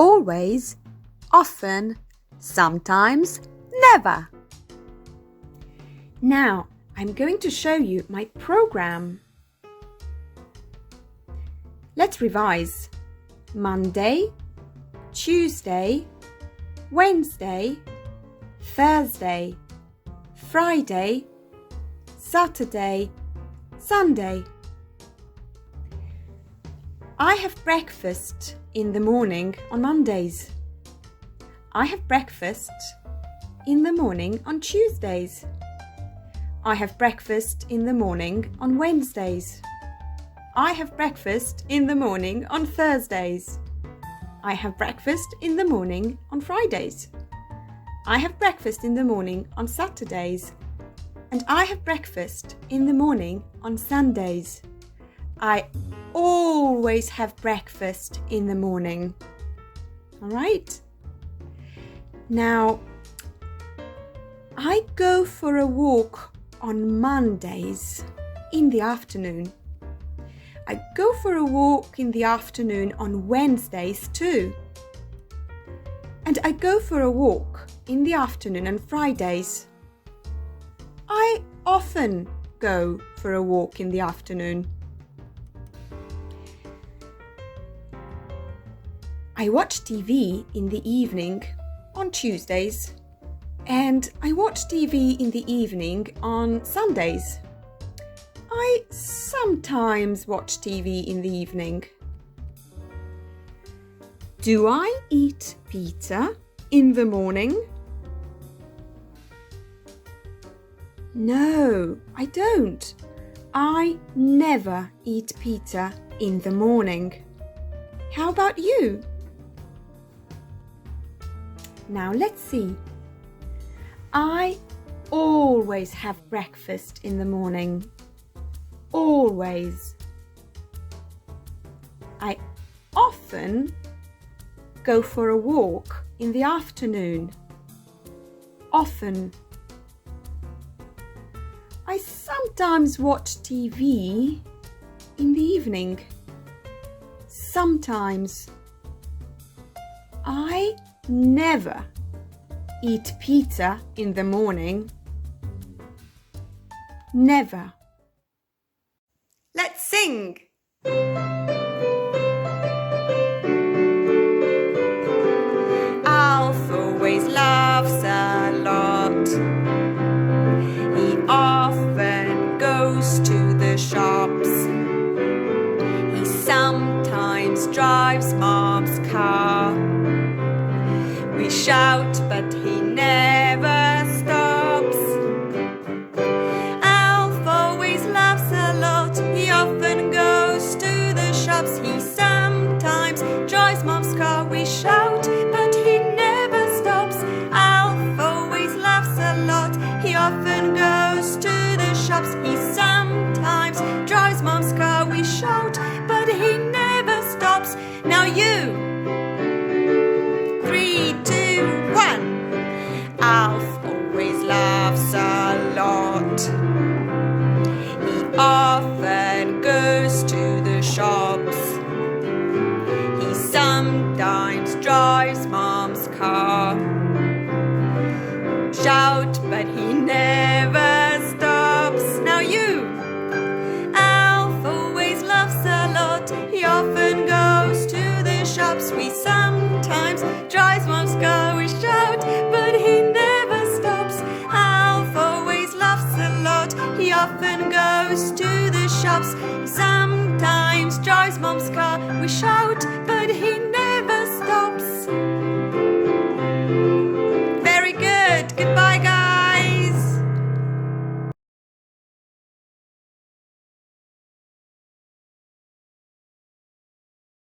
always, often, sometimes, never. Now, I'm going to show you my program. Let's revise. Monday, Tuesday, Wednesday, Thursday, Friday, Saturday, Sunday. I have breakfast in the morning on Mondays. I have breakfast in the morning on Tuesdays. I have breakfast in the morning on Wednesdays. I have breakfast in the morning on Thursdays. I have breakfast in the morning on Fridays. I have breakfast in the morning on Saturdays. And I have breakfast in the morning on Sundays. I always have breakfast in the morning. All right? Now, I go for a walk on Mondays in the afternoon. I go for a walk in the afternoon on Wednesdays too. And I go for a walk in the afternoon on Fridays. I often go for a walk in the afternoon. I watch TV in the evening on Tuesdays, and I watch TV in the evening on Sundays. I sometimes watch TV in the evening. Do I eat pizza in the morning? No, I don't. I never eat pizza in the morning. How about you? Now let's see. I always have breakfast in the morning. Always. I often go for a walk in the afternoon. Often. I sometimes watch TV in the evening. Sometimes. I never eat pizza in the morning. Never. Let's sing! Alf always laughs a lot. He often goes to the shops. He sometimes drives Mom's car. We shout, but he never stops. Alf always laughs a lot. He often goes to the shops. He sometimes drives Mom's car. We shout, but he never stops. Alf always laughs a lot. He often goes to the shops. He sometimes drives Mom's car. We shout, but he never stops. Now you! 3, 2, 1. Alf always laughs a lot. He often goes to the shops. He sometimes drives Mom's car. Shout, but he never stops. Now you! Alf always laughs a lot. He often goes to the shops. We sometimes drives Mom's car. We shout, but he never stops. Alf always laughs a lot. He often goes to the shops. Sometimes drives Mom's car. We shout, but he